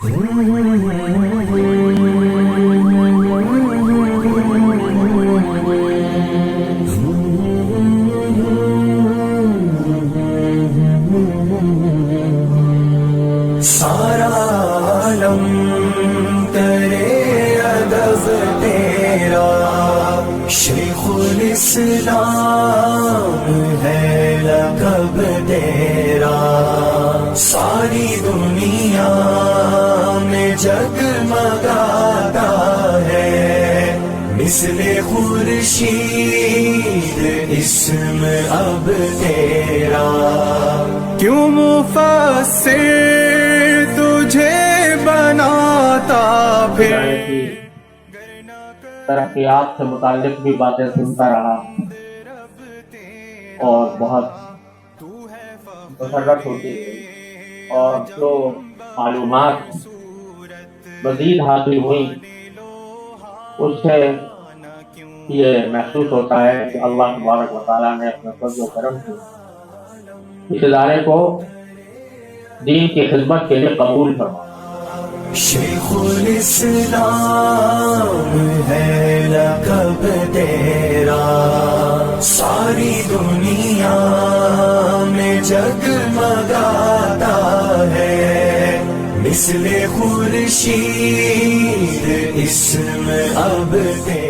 سارا عالم کرے ادب تیرا، شیخ الاسلام ہے لقب تیرا، ساری دنیا میں جگمگاتا ہے مثل خورشید اسم اب تیرا، کیوں مفسر تجھے بناتا پھر۔ ترقیات سے متعلق بھی باتیں سنتا رہا اور بہت مسرت ہوتی ہے، اور جو معلومات مزید حاصل ہوئی اس سے یہ محسوس ہوتا ہے کہ اللہ تبارک و تعالیٰ نے اپنے فضل و کرم سے اس ادارے کو دین کی خدمت کے لیے قبول فرمایا۔ شیخ الاسلام ہے لقب تیرا، ساری دنیا میں جگمگاتا ہے مثل خورشید اسم اب تیرا۔